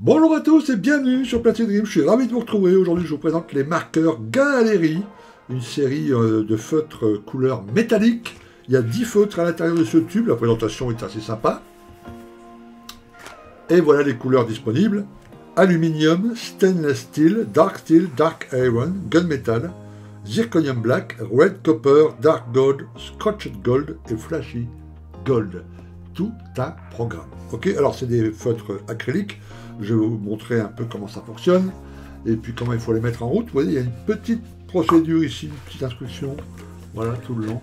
Bonjour à tous et bienvenue sur Platine Dream, je suis ravi de vous retrouver. Aujourd'hui je vous présente les marqueurs Galerie, une série de feutres couleur métallique. Il y a 10 feutres à l'intérieur de ce tube, la présentation est assez sympa. Et voilà les couleurs disponibles. Aluminium, stainless steel, dark iron, gunmetal, zirconium black, red copper, dark gold, scotched gold et flashy gold. Tout un programme. Ok, alors c'est des feutres acryliques. Je vais vous montrer un peu comment ça fonctionne et puis comment il faut les mettre en route. Vous voyez, il y a une petite procédure ici, une petite instruction. Voilà, tout le long.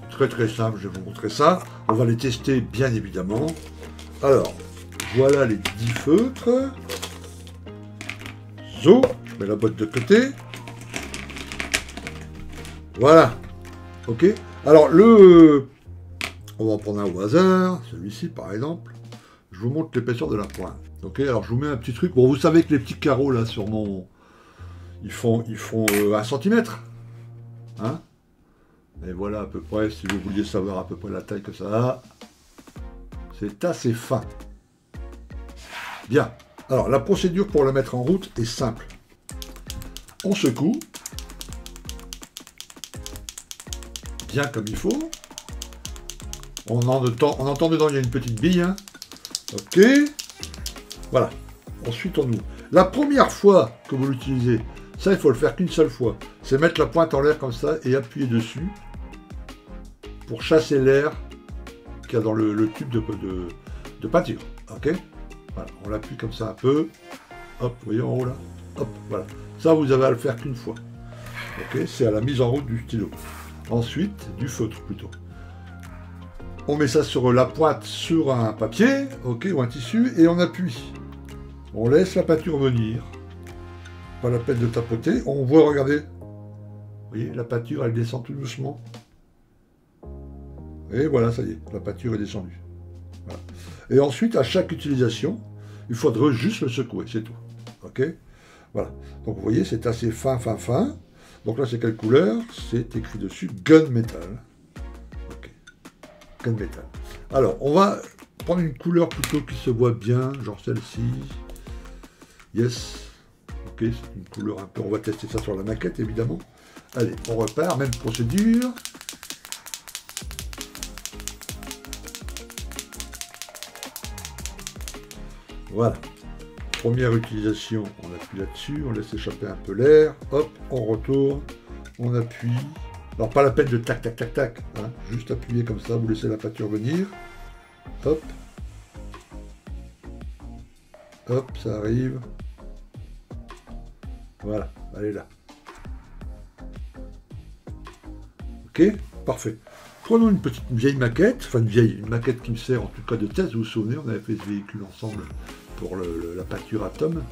Très simple, je vais vous montrer ça. On va les tester bien évidemment. Alors, voilà les 10 feutres. Zo, je mets la boîte de côté. Voilà. Ok. Alors, on va en prendre un au hasard. Celui-ci, par exemple. Je vous montre l'épaisseur de la pointe. Ok, alors je vous mets un petit truc. Bon, vous savez que les petits carreaux, là, sur mon... Ils font 1 cm. Hein? Et voilà à peu près, si vous vouliez savoir à peu près la taille que ça a. C'est assez fin. Bien. Alors, la procédure pour le mettre en route est simple. On secoue. Bien comme il faut. On entend dedans, il y a une petite bille. Hein. Ok. Voilà. Ensuite, on ouvre. La première fois que vous l'utilisez, ça, il faut le faire qu'une seule fois. C'est mettre la pointe en l'air comme ça et appuyer dessus pour chasser l'air qu'il y a dans le tube de peinture. Ok. Voilà. On l'appuie comme ça un peu. Hop, vous voyez en haut là. Hop, voilà. Ça, vous avez à le faire qu'une fois. Ok. C'est à la mise en route du stylo. Ensuite, du feutre plutôt. On met ça sur la pointe sur un papier, ok, ou un tissu, et on appuie. On laisse la peinture venir. Pas la peine de tapoter. On voit, regardez. Vous voyez, la peinture, elle descend tout doucement. Et voilà, ça y est, la peinture est descendue. Voilà. Et ensuite, à chaque utilisation, il faudra juste le secouer, c'est tout. Ok. Voilà. Donc, vous voyez, c'est assez fin. Donc là, c'est quelle couleur? C'est écrit dessus gunmetal. Ok. Gunmetal. Alors, on va prendre une couleur plutôt qui se voit bien, genre celle-ci. Yes. Ok, c'est une couleur un peu... On va tester ça sur la maquette, évidemment. Allez, on repart, même procédure. Voilà. Première utilisation, on appuie là-dessus, on laisse échapper un peu l'air. Hop, on retourne, on appuie. Alors, pas la peine de tac. Hein, juste appuyer comme ça, vous laissez la peinture venir. Hop. Hop, ça arrive. Voilà, elle est là. Ok, parfait. Prenons une vieille maquette, enfin une maquette qui me sert en tout cas de test. Vous vous souvenez, on avait fait ce véhicule ensemble pour la peinture Atom.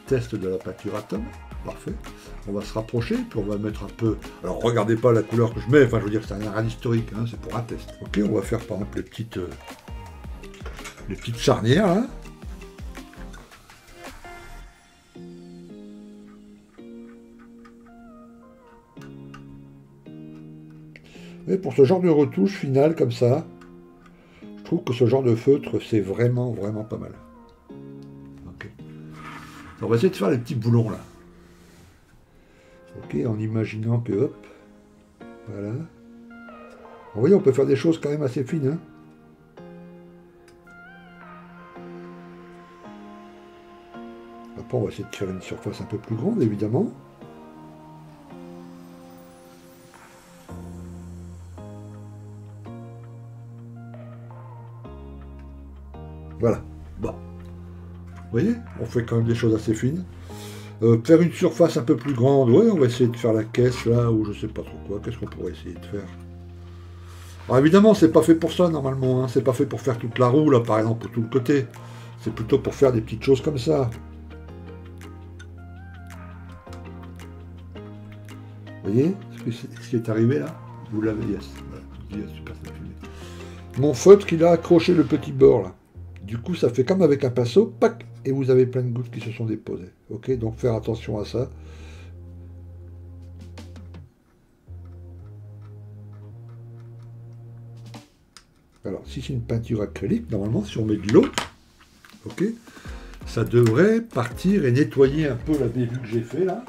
Test de la peinture Atom. Parfait. On va se rapprocher, puis on va mettre un peu... Alors, regardez pas la couleur que je mets, enfin, je veux dire, c'est un historique, hein, c'est pour un test. Ok, on va faire, par exemple, les petites charnières, hein. Et pour ce genre de retouche finale, comme ça, je trouve que ce genre de feutre, c'est vraiment pas mal. Ok. On va essayer de faire les petits boulons, là. Ok, en imaginant que, hop, voilà. Vous voyez, on peut faire des choses quand même assez fines, hein. Après, on va essayer de faire une surface un peu plus grande, évidemment. Voilà. Bon. Vous voyez, on fait quand même des choses assez fines. Faire une surface un peu plus grande, ouais, on va essayer de faire la caisse là, ou je sais pas trop quoi. Qu'est-ce qu'on pourrait essayer de faire? Alors évidemment, c'est pas fait pour ça normalement, hein. C'est pas fait pour faire toute la roue là, par exemple, pour tout le côté. C'est plutôt pour faire des petites choses comme ça. Vous voyez ce qui est arrivé là? Vous l'avez, yes. Voilà. Yes, super, mon feutre, il a accroché le petit bord là. Du coup, ça fait comme avec un pinceau, pac, et vous avez plein de gouttes qui se sont déposées. Ok, donc faire attention à ça. Alors, si c'est une peinture acrylique, normalement, si on met de l'eau, ok, ça devrait partir et nettoyer un peu la bévue que j'ai fait là.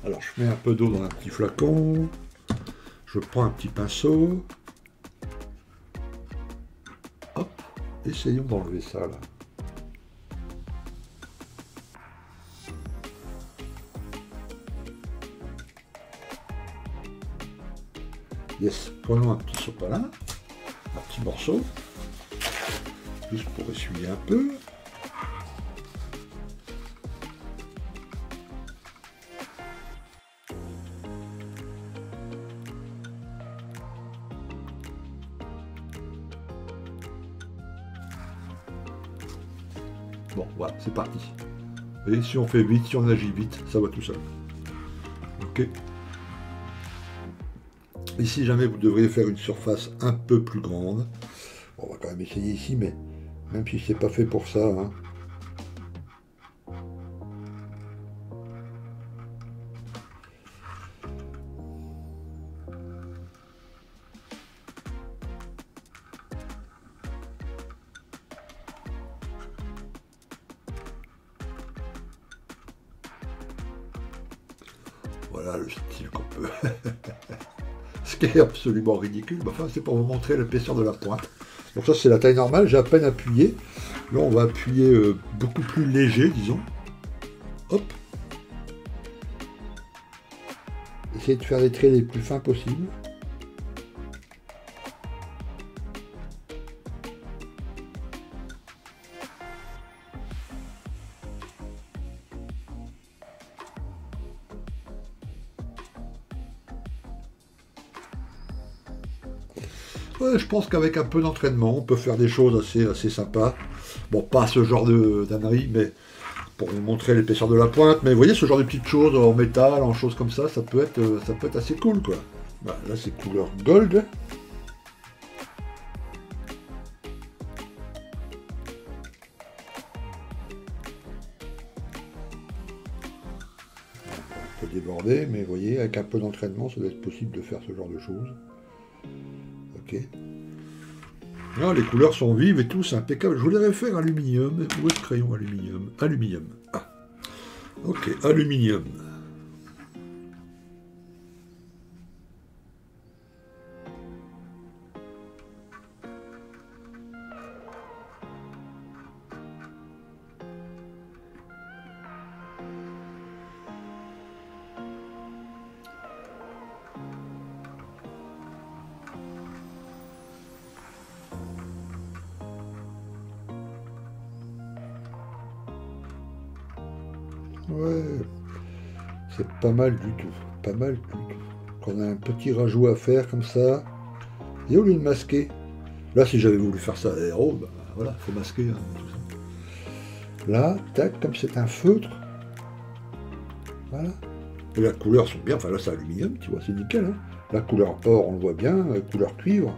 Alors je mets un peu d'eau dans un petit flacon, je prends un petit pinceau, hop, essayons d'enlever ça là. Yes, prenons un petit sopalin, un petit morceau, juste pour essuyer un peu. Bon, voilà, c'est parti. Et si on fait vite, si on agit vite, ça va tout seul. Ok. Et si jamais vous devriez faire une surface un peu plus grande, on va quand même essayer ici, mais même si c'est pas fait pour ça, hein. Voilà le style qu'on peut. Ce qui est absolument ridicule, mais enfin c'est pour vous montrer l'épaisseur de la pointe. Donc ça c'est la taille normale, j'ai à peine appuyé. Là on va appuyer beaucoup plus léger, disons. Hop. Essayez de faire les traits les plus fins possibles. Ouais, je pense qu'avec un peu d'entraînement, on peut faire des choses assez sympas. Bon, pas ce genre d'ânerie, mais pour vous montrer l'épaisseur de la pointe. Mais vous voyez, ce genre de petites choses en métal, en choses comme ça, ça peut être assez cool, quoi. Voilà, là, c'est couleur gold. Un peu débordé, mais vous voyez, avec un peu d'entraînement, ça doit être possible de faire ce genre de choses. Ok. Non, les couleurs sont vives et tout, c'est impeccable. Je voudrais faire aluminium. Où est le crayon aluminium? Aluminium. Ah. Ok, aluminium. Ouais, c'est pas mal du tout. Pas mal du tout. Quand on a un petit rajout à faire comme ça. Et au lieu de masquer. Là, si j'avais voulu faire ça à l'aéro, bah, voilà, faut masquer. Hein, tout ça. Là, tac, comme c'est un feutre. Voilà. Et la couleur sont bien. Enfin, là, c'est aluminium, tu vois, c'est nickel. Hein. La couleur or, on le voit bien. Couleur cuivre.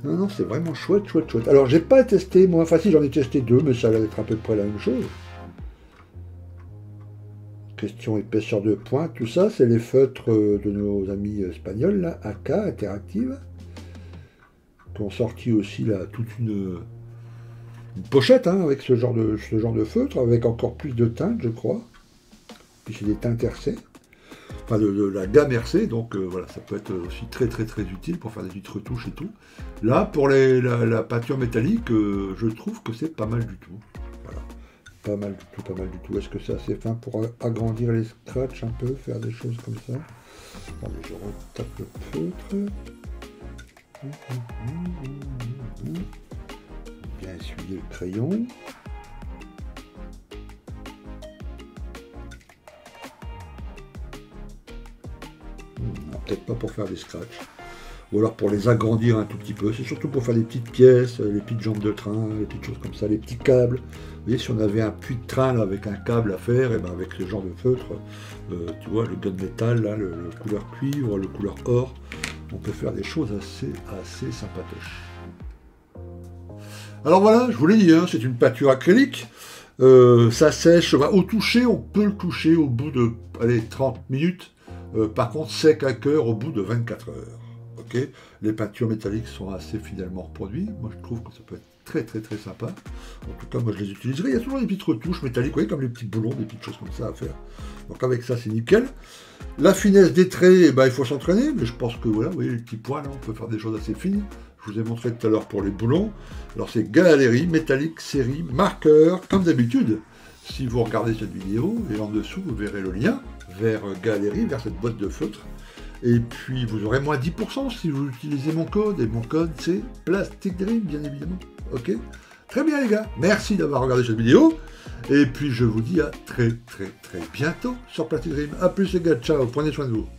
Non, non, c'est vraiment chouette, chouette, chouette. Alors, j'ai pas testé, moi. Enfin, si, j'en ai testé deux, mais ça allait être à peu près la même chose. Question épaisseur de pointe, tout ça, c'est les feutres de nos amis espagnols, là, AK, Interactive, qui ont sorti aussi là toute une pochette hein, avec ce genre de feutre, avec encore plus de teintes, je crois. Puis c'est des teintes RC, enfin de la gamme RC, donc voilà, ça peut être aussi très très très utile pour faire des petites retouches et tout. Là, pour la peinture métallique, je trouve que c'est pas mal du tout. Voilà. Pas mal du tout, pas mal du tout. Est-ce que c'est assez fin pour agrandir les scratchs un peu, faire des choses comme ça? Attendez, je retape le feutre. Bien essuyer le crayon. Peut-être pas pour faire des scratchs. Ou alors pour les agrandir un tout petit peu. C'est surtout pour faire des petites pièces, les petites jambes de train, les petites choses comme ça, les petits câbles. Vous voyez, si on avait un puits de train là, avec un câble à faire, et ben avec ce genre de feutre, tu vois, le gunmetal, là, le couleur cuivre, le couleur or, on peut faire des choses assez sympatoches. Alors voilà, je vous l'ai dit, hein, c'est une peinture acrylique. Ça sèche, au toucher, on peut le toucher au bout de 30 minutes. Par contre, sec à cœur au bout de 24 heures. Okay. Les peintures métalliques sont assez fidèlement reproduites. Moi, je trouve que ça peut être très sympa. En tout cas, moi je les utiliserai. Il y a toujours des petites retouches métalliques, vous voyez, comme les petits boulons, des petites choses comme ça à faire. Donc avec ça, c'est nickel. La finesse des traits, eh ben, il faut s'entraîner, mais je pense que voilà, vous voyez, les petits points, là, on peut faire des choses assez fines. Je vous ai montré tout à l'heure pour les boulons. Alors c'est galerie, métallique, série, marqueur, comme d'habitude. Si vous regardez cette vidéo, et en dessous, vous verrez le lien vers galerie, vers cette boîte de feutre. Et puis, vous aurez moins 10% si vous utilisez mon code. Et mon code, c'est Plastic Dream, bien évidemment. Ok? Très bien, les gars. Merci d'avoir regardé cette vidéo. Et puis, je vous dis à très bientôt sur Plastic Dream. A plus, les gars. Ciao. Prenez soin de vous.